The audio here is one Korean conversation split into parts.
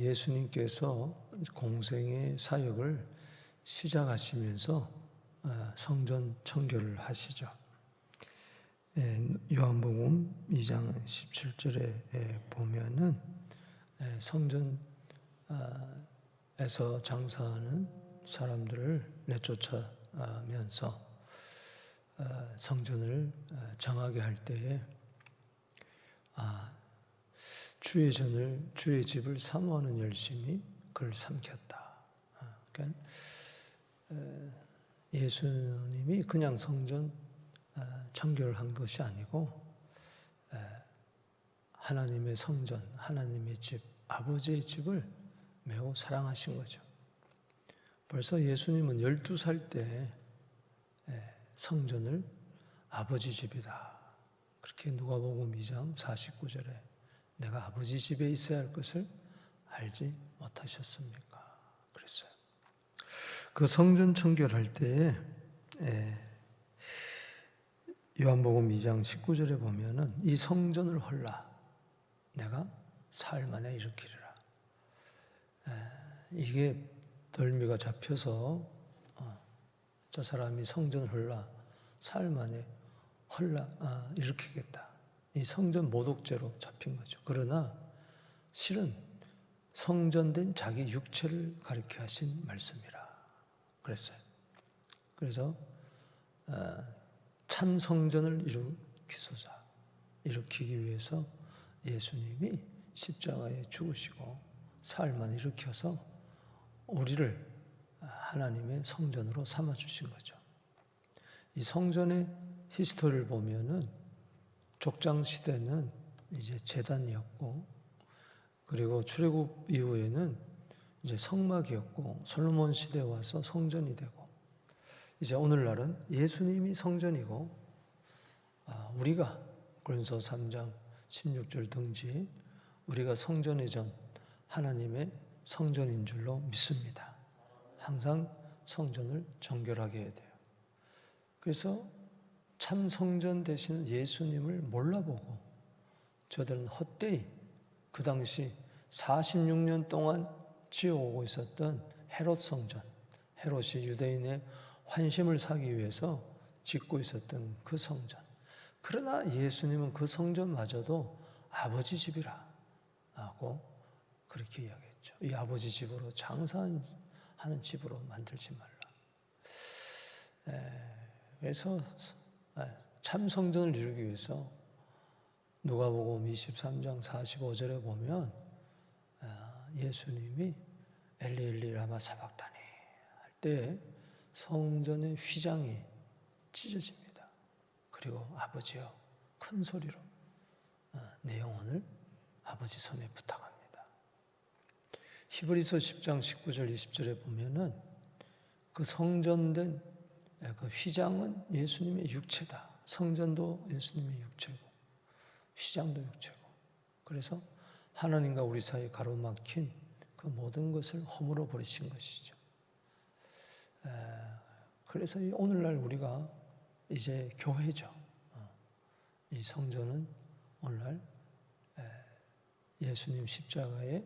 예수님께서 공생의 사역을 시작하시면서 성전 청결을 하시죠. 요한복음 2장 17절에 보면은 성전에서 장사하는 사람들을 내쫓아면서 성전을 정하게 할 때에 주의 집을 사모하는 열심이 그를 삼켰다. 그러니까 예수님이 그냥 성전 청결을 한 것이 아니고 하나님의 성전, 하나님의 집, 아버지의 집을 매우 사랑하신 거죠. 벌써 예수님은 12살 때 성전을 아버지 집이다. 그렇게 누가복음 2장 49절에 내가 아버지 집에 있어야 할 것을 알지 못하셨습니까? 그랬어요. 그 성전 청결할 때에 요한복음 2장 19절에 보면은 이 성전을 헐라 내가 사흘 만에 일으키리라. 이게 덜미가 잡혀서 저 사람이 성전을 헐라 사흘 만에 일으키겠다. 이 성전 모독죄로 잡힌 거죠. 그러나 실은 성전된 자기 육체를 가리켜 하신 말씀이라 그랬어요. 그래서 참 성전을 일으키기 위해서 예수님이 십자가에 죽으시고 사흘 만에 일으켜서 우리를 하나님의 성전으로 삼아 주신 거죠. 이 성전의 히스토리를 보면은 족장 시대는 이제 제단이었고, 그리고 출애굽 이후에는 이제 성막이었고, 솔로몬 시대에 와서 성전이 되고, 이제 오늘날은 예수님이 성전이고, 우리가 고린도서 3장 16절 등지 우리가 성전의 전 하나님의 성전인 줄로 믿습니다. 항상 성전을 정결하게 해야 돼요. 그래서 참 성전 되시는 예수님을 몰라보고 저들은 헛되이 그 당시 46년 동안 지어오고 있었던 헤롯 성전, 헤롯이 유대인의 환심을 사기 위해서 짓고 있었던 그 성전. 그러나 예수님은 그 성전마저도 아버지 집이라 하고 그렇게 이야기했죠. 이 아버지 집으로 장사하는 집으로 만들지 말라. 그래서 참 성전을 이루기 위해서 누가복음 23장 45절에 보면 예수님이 엘리 엘리 라마 사박다니 할 때 성전의 휘장이 찢어집니다. 그리고 아버지여 큰 소리로 내 영혼을 아버지 손에 부탁합니다. 히브리서 10장 19절 20절에 보면은 그 성전된 그 휘장은 예수님의 육체다. 성전도 예수님의 육체고 휘장도 육체고. 그래서 하나님과 우리 사이에 가로막힌 그 모든 것을 허물어 버리신 것이죠. 그래서 오늘날 우리가 이제 교회죠. 이 성전은 오늘날 예수님 십자가에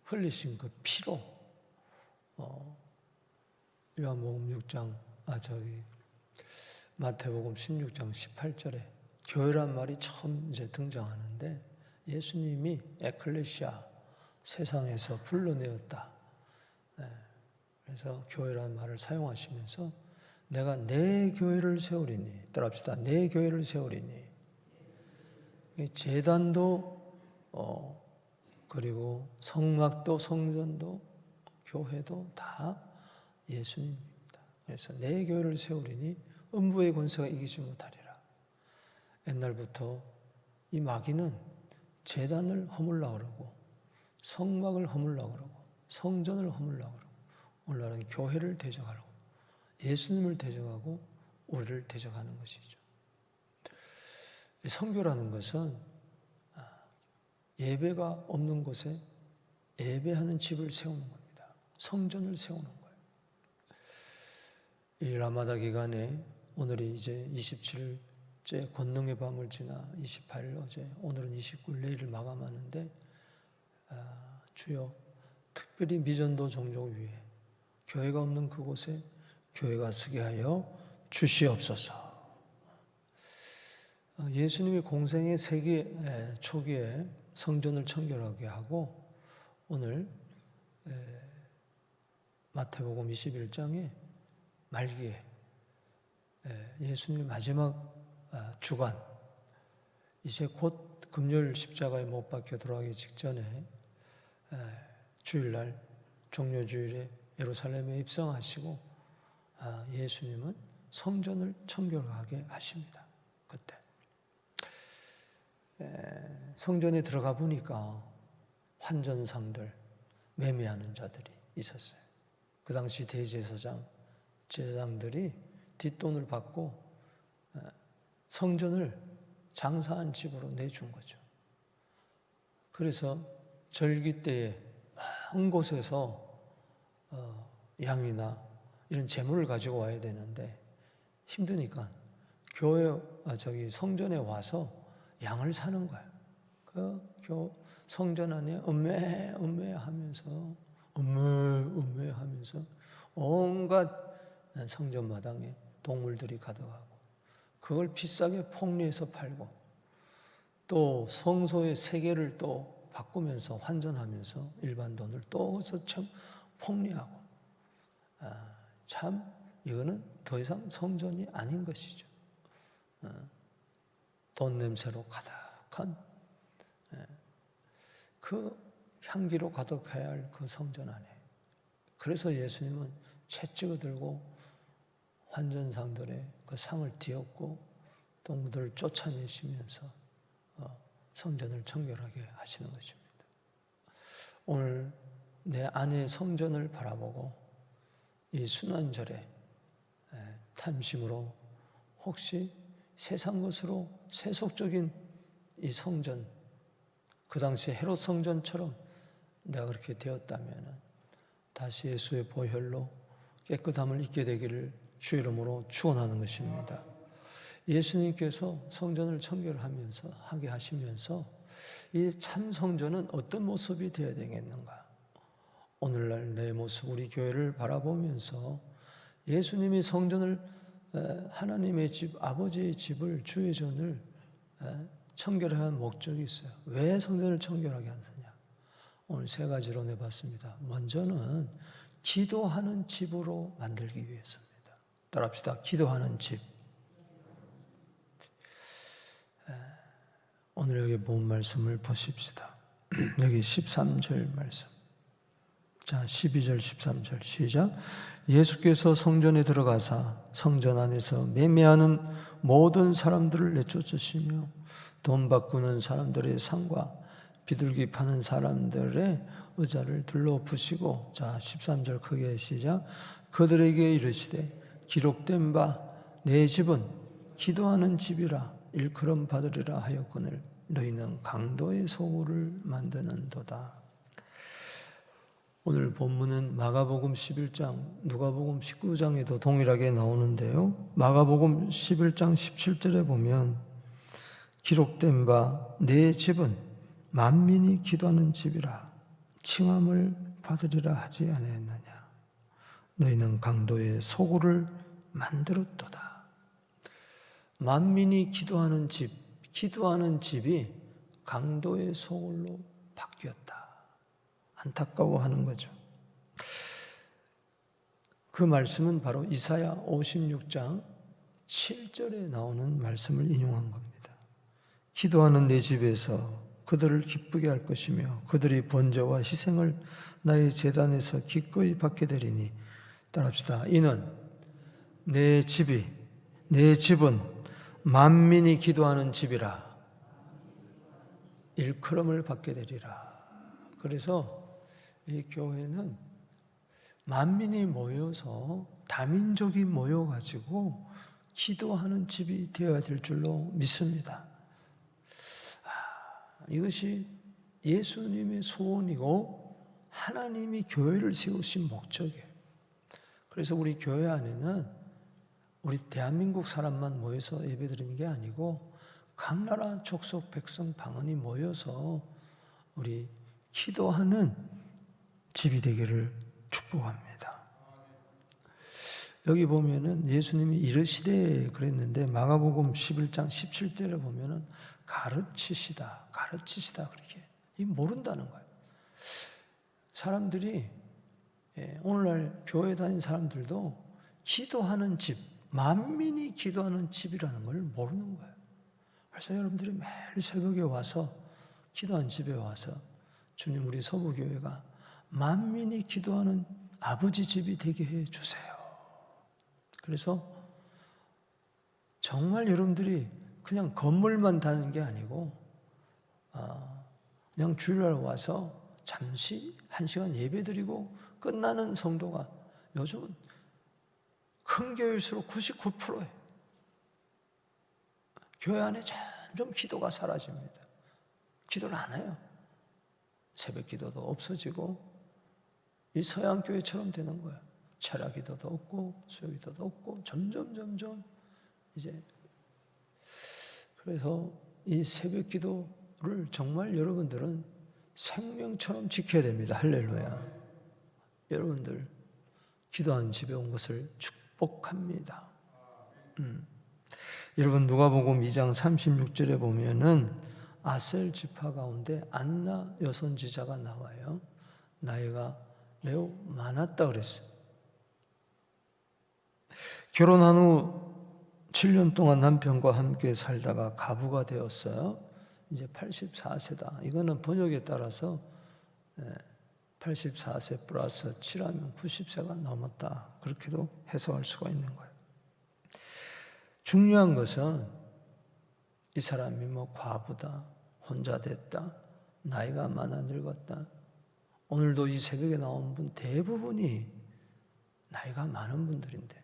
흘리신 그 피로 요한복음 6장 마태복음 16장 18절에 교회란 말이 처음 이제 등장하는데 예수님이 에클레시아 세상에서 불러내었다. 그래서 교회란 말을 사용하시면서 내가 내 교회를 세우리니 따라합시다. 내 교회를 세우리니 제단도 그리고 성막도 성전도 교회도 다 예수님입니다. 그래서 내 교회를 세우리니 음부의 권세가 이기지 못하리라. 옛날부터 이 마귀는 제단을 허물라 그러고 성막을 허물라 그러고 성전을 허물라 그러고 오늘날은 교회를 대적하라고 예수님을 대적하고 우리를 대적하는 것이죠. 선교라는 것은 예배가 없는 곳에 예배하는 집을 세우는 겁니다. 성전을 세우는 거예요. 이 라마다 기간에 오늘이 이제 27일째 권능의 밤을 지나 28일 어제 오늘은 29일 내일을 마감하는데 주여 특별히 미전도 종족 위에 교회가 없는 그곳에 교회가 서게 하여 주시옵소서. 예수님이 공생의 세기 초기에 성전을 청결하게 하고 오늘 마태복음 21장의 말기에 예수님 마지막 주간 이제 곧 금요일 십자가에 못 박혀 돌아가기 직전에 주일날 종료주일에 예루살렘에 입성하시고 예수님은 성전을 청결하게 하십니다. 그때 성전에 들어가 보니까 환전상들, 매매하는 자들이 있었어요. 그 당시 대제사장, 제사장들이 뒷돈을 받고 성전을 장사한 집으로 내준 거죠. 그래서 절기 때에 먼 곳에서 양이나 이런 재물을 가지고 와야 되는데 힘드니까 성전에 와서 양을 사는 거예요. 그 성전 안에 음매하면서 온갖 성전 마당에 동물들이 가득하고 그걸 비싸게 폭리해서 팔고 또 성소의 세계를 또 바꾸면서 환전하면서 일반 돈을 또 참 폭리하고 참 이거는 더 이상 성전이 아닌 것이죠. 돈 냄새로 가득한 그 향기로 가득해야 할 그 성전 안에 그래서 예수님은 채 찍어 들고 환전상들의 그 상을 뒤엎고 동무들을 쫓아내시면서 성전을 청결하게 하시는 것입니다. 오늘 내 안의 성전을 바라보고 이 순환절에 탐심으로 혹시 세상 것으로 세속적인 이 성전 그 당시 헤롯 성전처럼 내가 그렇게 되었다면 다시 예수의 보혈로 깨끗함을 잊게 되기를 주 이름으로 축원하는 것입니다. 예수님께서 성전을 청결하면서 하게 하시면서 이 참 성전은 어떤 모습이 되어야 되겠는가? 오늘날 내 모습 우리 교회를 바라보면서 예수님이 성전을 하나님의 집 아버지의 집을 주의 전을 청결한 목적이 있어요. 왜 성전을 청결하게 하느냐? 오늘 세 가지로 내봤습니다. 먼저는 기도하는 집으로 만들기 위해서입니다. 따라합시다. 기도하는 집. 오늘 여기 본 말씀을 보십시다. 여기 13절 말씀. 자, 12절, 13절 시작. 예수께서 성전에 들어가사 성전 안에서 매매하는 모든 사람들을 내쫓으시며 돈 바꾸는 사람들의 상과 비둘기 파는 사람들의 의자를 둘러부시고 자 13절 크게 시작. 그들에게 이르시되 기록된 바 내 집은 기도하는 집이라 일컬음 받으리라 하였거늘 너희는 강도의 소굴을 만드는도다. 오늘 본문은 마가복음 11장, 누가복음 19장에도 동일하게 나오는데요. 마가복음 11장 17절에 보면 기록된 바 내 집은 만민이 기도하는 집이라 칭함을 받으리라 하지 아니했느냐. 너희는 강도의 소굴을 만들었도다. 만민이 기도하는 집, 기도하는 집이 강도의 소굴로 바뀌었다. 안타까워하는 거죠. 그 말씀은 바로 이사야 56장 7절에 나오는 말씀을 인용한 겁니다. 기도하는 내 집에서 그들을 기쁘게 할 것이며 그들이 번제와 희생을 나의 제단에서 기꺼이 받게 되리니 따라합시다. 이는 내 집은 만민이 기도하는 집이라 일컬음을 받게 되리라. 그래서 이 교회는 만민이 모여서 다민족이 모여가지고 기도하는 집이 되어야 될 줄로 믿습니다. 이것이 예수님의 소원이고 하나님이 교회를 세우신 목적이에요. 그래서 우리 교회 안에는 우리 대한민국 사람만 모여서 예배드리는 게 아니고 각 나라 족속 백성 방언이 모여서 우리 기도하는 집이 되기를 축복합니다. 여기 보면은 예수님이 이르시되 그랬는데 마가복음 11장 17절에 보면은 가르치시다 그렇게 이 모른다는 거예요. 사람들이 오늘날 교회 다니는 사람들도 기도하는 집, 만민이 기도하는 집이라는 걸 모르는 거예요. 그래서 여러분들이 매일 새벽에 와서 기도하는 집에 와서 주님 우리 서부교회가 만민이 기도하는 아버지 집이 되게 해 주세요. 그래서 정말 여러분들이 그냥 건물만 다니는 게 아니고 그냥 주일날 와서 잠시 1시간 예배드리고 끝나는 성도가 요즘은 큰 교회일수록 99%예요. 교회 안에 점점 기도가 사라집니다. 기도를 안 해요. 새벽 기도도 없어지고 이 서양 교회처럼 되는 거예요. 철야 기도도 없고 수요 기도도 없고 점점 이제 그래서 이 새벽 기도를 정말 여러분들은 생명처럼 지켜야 됩니다. 할렐루야. 여러분들 기도하는 집에 온 것을 축복합니다. 여러분 누가복음 2장 36절에 보면은 아셀 지파 가운데 안나 여선지자가 나와요. 나이가 매우 많았다 그랬어요. 결혼한 후 7년 동안 남편과 함께 살다가 가부가 되었어요. 이제 84세다. 이거는 번역에 따라서 84세 플러스 7하면 90세가 넘었다. 그렇게도 해석할 수가 있는 거예요. 중요한 것은 이 사람이 뭐 과부다, 혼자 됐다, 나이가 많아 늙었다. 오늘도 이 새벽에 나온 분 대부분이 나이가 많은 분들인데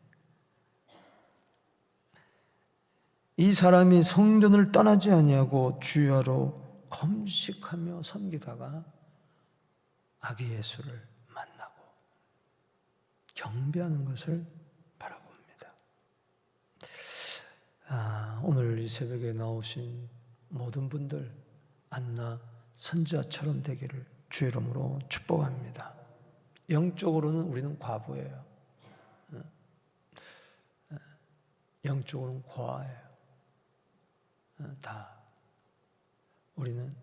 이 사람이 성전을 떠나지 아니하고 주야로 금식하며 섬기다가 아기 예수를 만나고 경배하는 것을 바라봅니다. 오늘 이 새벽에 나오신 모든 분들 안나 선지자처럼 되기를 주의 이름으로 축복합니다. 영적으로는 우리는 과부예요. 영적으로는 고아예요. 다 우리는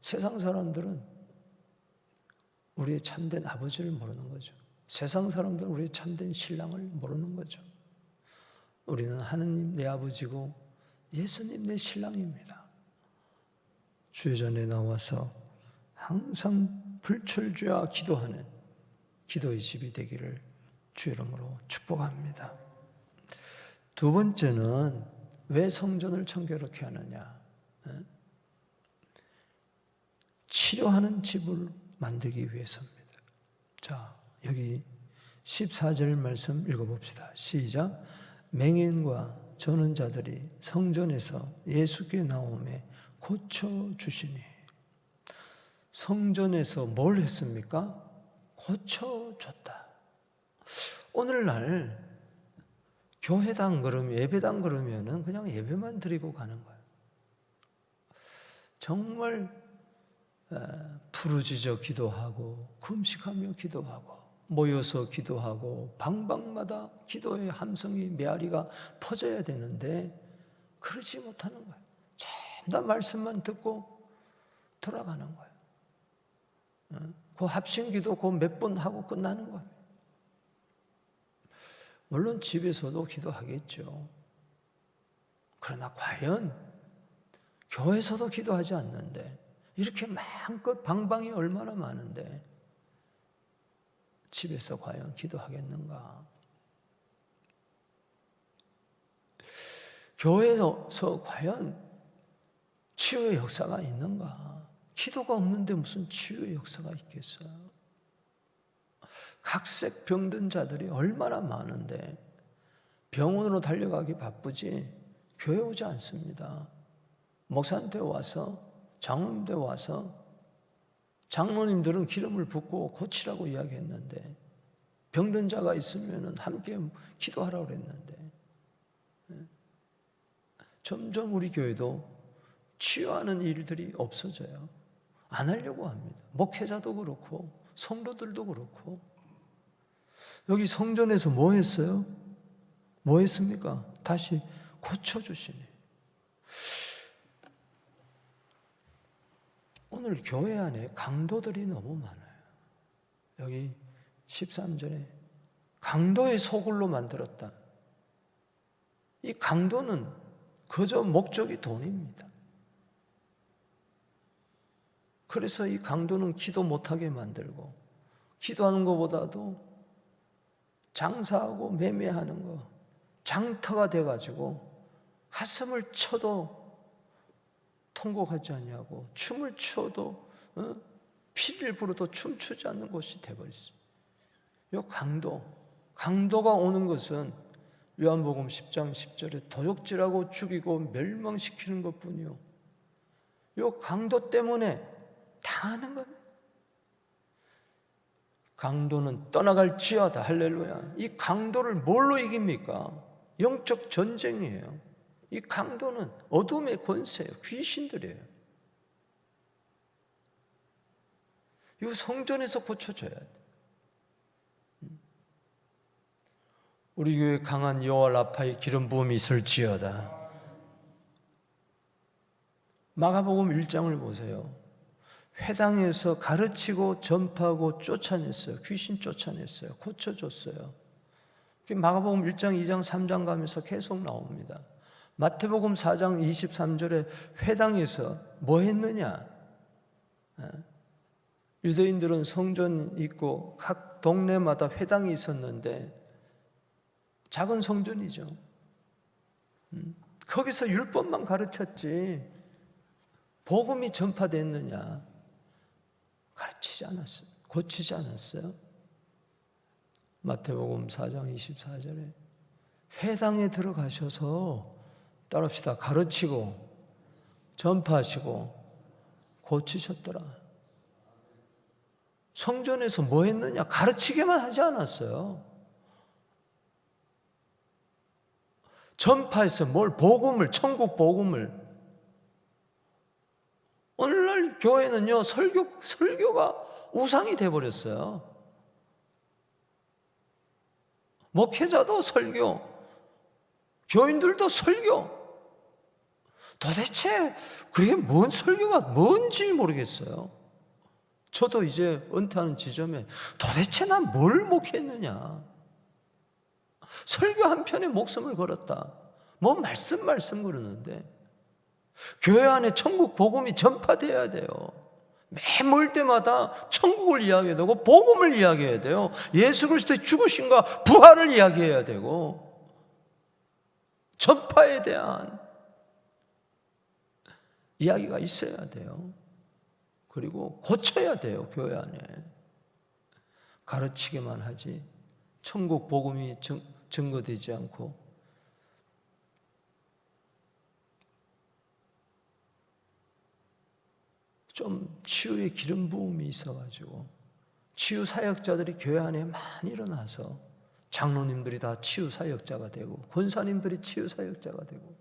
세상 사람들은 우리의 참된 아버지를 모르는 거죠. 세상 사람들은 우리의 참된 신랑을 모르는 거죠. 우리는 하느님 내 아버지고 예수님 내 신랑입니다. 주의전에 나와서 항상 불철주야 기도하는 기도의 집이 되기를 주의 이름으로 축복합니다. 두 번째는 왜 성전을 청결하게 하느냐? 치료하는 집을 만들기 위해서입니다. 자, 여기 14절 말씀 읽어봅시다. 시작. 맹인과 저는 자들이 성전에서 예수께 나오매 고쳐주시니. 성전에서 뭘 했습니까? 고쳐줬다. 오늘날 교회당 그러면 예배당 그러면은 그냥 예배만 드리고 가는 거예요. 정말 부르짖어 기도하고 금식하며 기도하고 모여서 기도하고 방방마다 기도의 함성이 메아리가 퍼져야 되는데 그러지 못하는 거예요. 전부 다 말씀만 듣고 돌아가는 거예요. 그 합심기도 그 몇 번 하고 끝나는 거예요. 물론 집에서도 기도하겠죠. 그러나 과연 교회에서도 기도하지 않는데 이렇게 마음껏 방방이 얼마나 많은데 집에서 과연 기도하겠는가? 교회에서 과연 치유의 역사가 있는가? 기도가 없는데 무슨 치유의 역사가 있겠어요? 각색 병든 자들이 얼마나 많은데 병원으로 달려가기 바쁘지 교회 오지 않습니다. 목사한테 와서 장로님한테 와서 장로님들은 기름을 붓고 고치라고 이야기했는데 병든 자가 있으면 함께 기도하라고 그랬는데 점점 우리 교회도 치유하는 일들이 없어져요. 안 하려고 합니다. 목회자도 그렇고 성도들도 그렇고. 여기 성전에서 뭐 했어요? 뭐 했습니까? 다시 고쳐주시니. 오늘 교회 안에 강도들이 너무 많아요. 여기 13절에 강도의 소굴로 만들었다. 이 강도는 그저 목적이 돈입니다. 그래서 이 강도는 기도 못하게 만들고, 기도하는 것보다도 장사하고 매매하는 거, 장터가 돼가지고 가슴을 쳐도 통곡하지 아니하고 춤을 춰도 피를 불어도 춤추지 않는 곳이 돼버렸어요. 이 강도가 오는 것은 요한복음 10장 10절에 도적질하고 죽이고 멸망시키는 것뿐이요, 이 강도 때문에 당하는 겁니다. 강도는 떠나갈지어다. 할렐루야. 이 강도를 뭘로 이깁니까? 영적 전쟁이에요. 이 강도는 어둠의 권세예요. 귀신들이에요. 이거 성전에서 고쳐줘야 돼. 우리 교회 강한 여호와 라파의 기름 부음이 있을지어다. 마가복음 1장을 보세요. 회당에서 가르치고 전파하고 쫓아냈어요. 귀신 쫓아냈어요. 고쳐줬어요. 마가복음 1장, 2장, 3장 가면서 계속 나옵니다. 마태복음 4장 23절에 회당에서 뭐 했느냐? 유대인들은 성전 있고 각 동네마다 회당이 있었는데 작은 성전이죠. 거기서 율법만 가르쳤지 복음이 전파됐느냐? 가르치지 않았어요. 고치지 않았어요. 마태복음 4장 24절에 회당에 들어가셔서 따릅시다. 가르치고 전파하시고 고치셨더라. 성전에서 뭐 했느냐? 가르치게만 하지 않았어요. 전파해서 뭘? 복음을, 천국 복음을. 오늘날 교회는요, 설교가 우상이 돼버렸어요. 목회자도 설교, 교인들도 설교. 도대체 그게 뭔 설교가 뭔지 모르겠어요. 저도 이제 은퇴하는 지점에 도대체 난 뭘 목회했느냐. 설교 한 편에 목숨을 걸었다. 뭐 말씀 그러는데 교회 안에 천국 복음이 전파돼야 돼요. 매몰 때마다 천국을 이야기해야 되고 복음을 이야기해야 돼요. 예수 그리스도의 죽으심과 부활을 이야기해야 되고 전파에 대한 이야기가 있어야 돼요. 그리고 고쳐야 돼요. 교회 안에. 가르치기만 하지 천국 복음이 증거되지 않고. 좀 치유의 기름 부음이 있어가지고 치유 사역자들이 교회 안에 많이 일어나서 장로님들이 다 치유 사역자가 되고 권사님들이 치유 사역자가 되고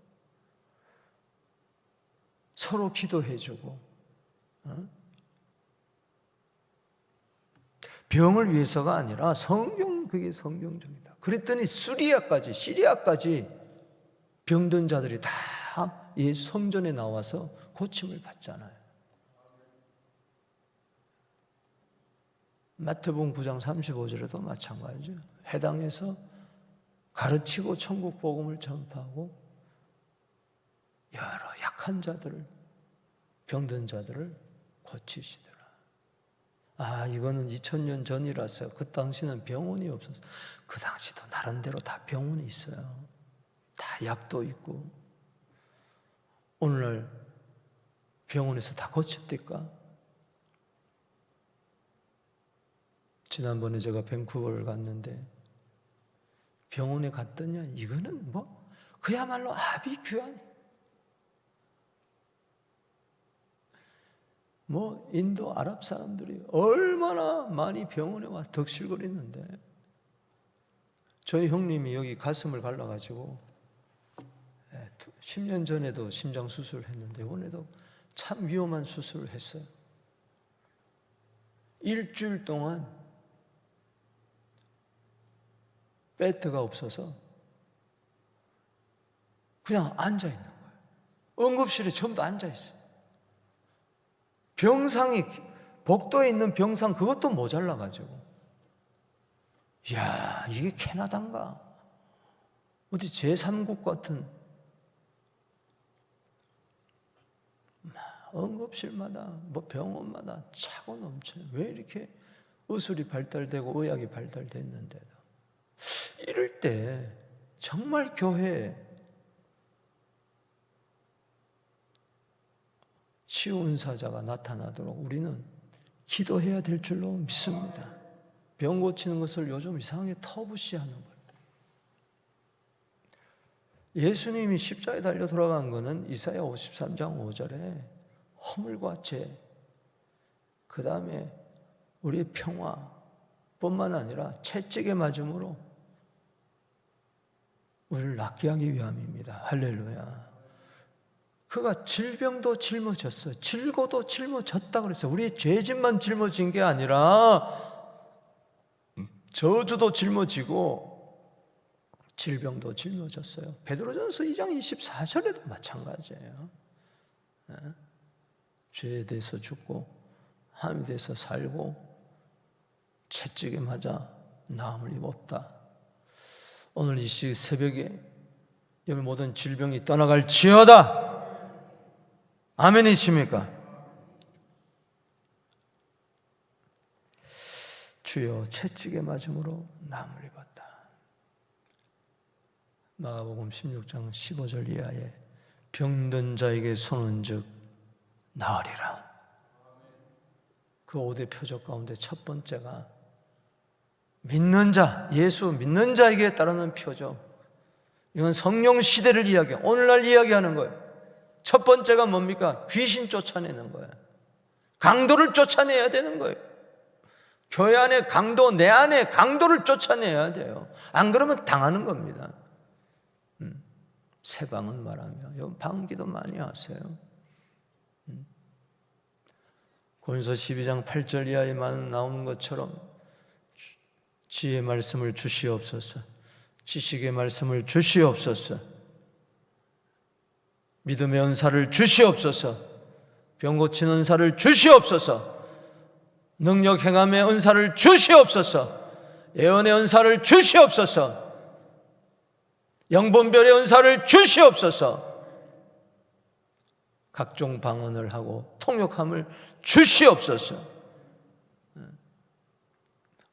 서로 기도해주고 병을 위해서가 아니라 그게 성경적이다. 그랬더니 시리아까지 병든 자들이 다 이 성전에 나와서 고침을 받잖아요. 마태복음 9장 35절에도 마찬가지죠. 회당에서 가르치고 천국 복음을 전파하고 여러 약한 자들을, 병든 자들을 고치시더라. 이거는 2000년 전이라서 그 당시는 병원이 없었어요. 그 당시도 나름대로 다 병원이 있어요. 다 약도 있고. 오늘날 병원에서 다 고칩니까? 지난번에 제가 밴쿠버를 갔는데 병원에 갔더니 이거는 그야말로 아비규환. 인도 아랍 사람들이 얼마나 많이 병원에 와 덕실거리는데 저희 형님이 여기 가슴을 갈라가지고 10년 전에도 심장 수술을 했는데 이번에도 참 위험한 수술을 했어요. 일주일 동안 배트가 없어서 그냥 앉아 있는 거예요. 응급실에 전부 앉아 있어요. 병상이 복도에 있는 병상 그것도 모자라 가지고, 이야, 이게 캐나다인가? 어디 제3국 같은 응급실마다 뭐 병원마다 차고 넘쳐요. 왜 이렇게 의술이 발달되고 의학이 발달됐는데도 이럴 때 정말 교회에 치유은사자가 나타나도록 우리는 기도해야 될 줄로 믿습니다. 병 고치는 것을 요즘 이상하게 터부시하는 거예요. 예수님이 십자가에 달려 돌아간 것은 이사야 53장 5절에 허물과 죄, 그 다음에 우리의 평화뿐만 아니라 채찍에 맞음으로 우리를 낫게 하기 위함입니다. 할렐루야. 그가 질병도 짊어졌어요. 질고도 짊어졌다 그랬어요. 우리의 죄짐만 짊어진 게 아니라 저주도 짊어지고 질병도 짊어졌어요. 베드로전서 2장 24절에도 마찬가지예요. 죄에 대해서 죽고 함에 대해서 살고 채찍에 맞아 나음을 입었다. 오늘 이 새벽에 여러분 모든 질병이 떠나갈지어다. 아멘이십니까? 주여 채찍에 맞음으로 나음을 입었다. 마가복음 16장 15절 이하에 병든 자에게 손은 즉 나으리라. 그 5대 표적 가운데 첫 번째가 믿는 자, 예수 믿는 자에게 따르는 표적. 이건 성령 시대를 이야기해요. 오늘날 이야기하는 거예요. 첫 번째가 뭡니까? 귀신 쫓아내는 거예요. 강도를 쫓아내야 되는 거예요. 교회 안에 강도, 내 안에 강도를 쫓아내야 돼요. 안 그러면 당하는 겁니다. 새 방언 말하며 방기도 많이 하세요. 고린도서 12장 8절 이하에만 나오는 것처럼 지혜의 말씀을 주시옵소서, 지식의 말씀을 주시옵소서, 믿음의 은사를 주시옵소서, 병 고치는 은사를 주시옵소서, 능력 행함의 은사를 주시옵소서, 예언의 은사를 주시옵소서, 영분별의 은사를 주시옵소서, 각종 방언을 하고 통역함을 주시옵소서.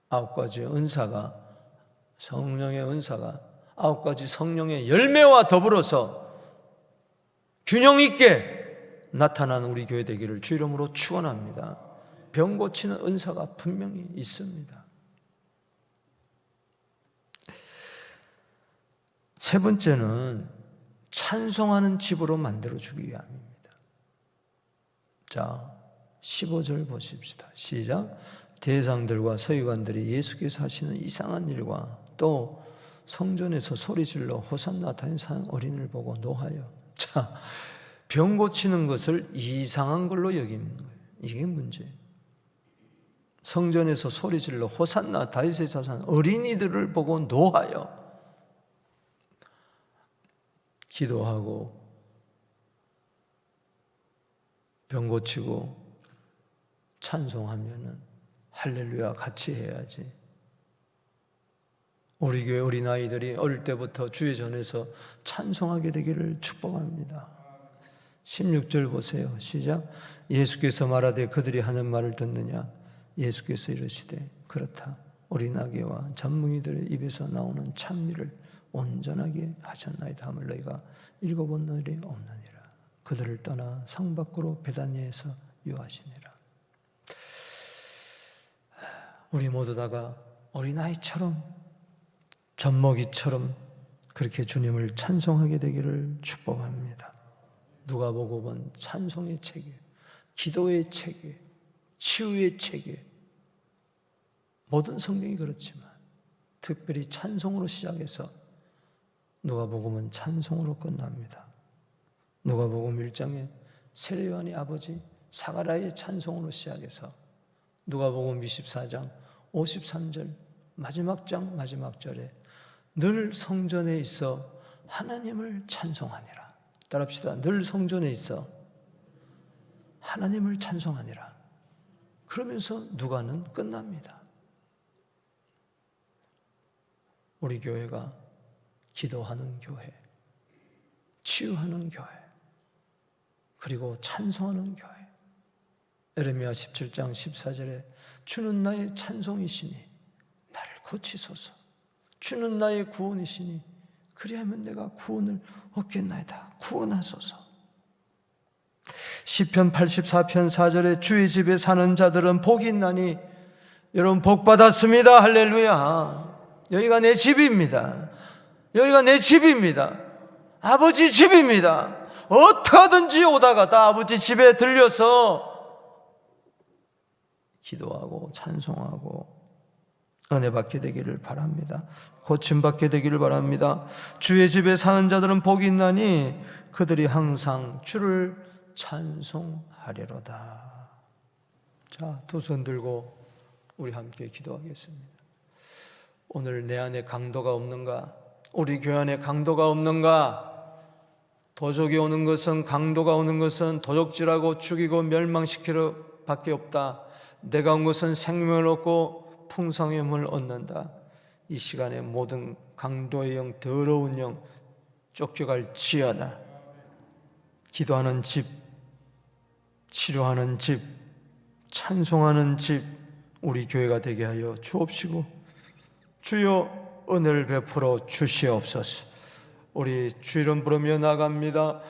9가지 은사가, 성령의 은사가 9가지 성령의 열매와 더불어서 균형 있게 나타나는 우리 교회 되기를 주 이름으로 축원합니다. 병 고치는 은사가 분명히 있습니다. 세 번째는 찬송하는 집으로 만들어주기 위함입니다. 자, 15절 보십시다. 시작. 대상들과 서기관들이 예수께서 하시는 이상한 일과 또 성전에서 소리질러 호산나 다니는 어린이를 보고 노하여. 자, 병 고치는 것을 이상한 걸로 여기는 거예요. 이게 문제예요. 성전에서 소리질러 호산나 다윗의 자손 어린이들을 보고 노하여. 기도하고 병 고치고 찬송하면은 할렐루야 같이 해야지. 우리 교회 어린아이들이 어릴 때부터 주의 전에서 찬송하게 되기를 축복합니다. 16절 보세요. 시작. 예수께서 말하되 그들이 하는 말을 듣느냐? 예수께서 이르시되 그렇다. 어린아기와 젖뭉이들의 입에서 나오는 찬미를 온전하게 하셨나이다 함을 너희가 읽어본 날이 없느니라. 그들을 떠나 성 밖으로 베다니에서 유하시니라. 우리 모두 다가 어린아이처럼 젖먹이처럼 그렇게 주님을 찬송하게 되기를 축복합니다. 누가복음은 찬송의 책이에요. 기도의 책이에요. 치유의 책이에요. 모든 성경이 그렇지만 특별히 찬송으로 시작해서 누가복음은 찬송으로 끝납니다. 누가복음 1장에 세례요한의 아버지 사가랴의 찬송으로 시작해서 누가복음 24장 53절 마지막 장 마지막 절에 늘 성전에 있어 하나님을 찬송하니라. 따라합시다. 늘 성전에 있어 하나님을 찬송하니라. 그러면서 누가는 끝납니다. 우리 교회가 기도하는 교회, 치유하는 교회, 그리고 찬송하는 교회. 에레미야 17장 14절에 주는 나의 찬송이시니 나를 고치소서. 주는 나의 구원이시니 그리하면 내가 구원을 얻겠나이다. 구원하소서. 시편 84편 4절에 주의 집에 사는 자들은 복이 있나니, 여러분 복 받았습니다. 할렐루야. 여기가 내 집입니다. 여기가 내 집입니다. 아버지 집입니다. 어떻게든지 오다가 다 아버지 집에 들려서 기도하고 찬송하고 은혜 받게 되기를 바랍니다. 고침 받게 되기를 바랍니다. 주의 집에 사는 자들은 복이 있나니 그들이 항상 주를 찬송하리로다. 자, 두 손 들고 우리 함께 기도하겠습니다. 오늘 내 안에 강도가 없는가? 우리 교회 안에 강도가 없는가? 도적이 오는 것은, 강도가 오는 것은 도적질하고 죽이고 멸망시키려 밖에 없다. 내가 온 것은 생명을 얻고 풍성함을 얻는다. 이 시간에 모든 강도의 영, 더러운 영 쫓겨갈지어다. 기도하는 집, 치료하는 집, 찬송하는 집, 우리 교회가 되게 하여 주옵시고, 주여 은혜를 베풀어 주시옵소서. 우리 주 이름 부르며 나갑니다.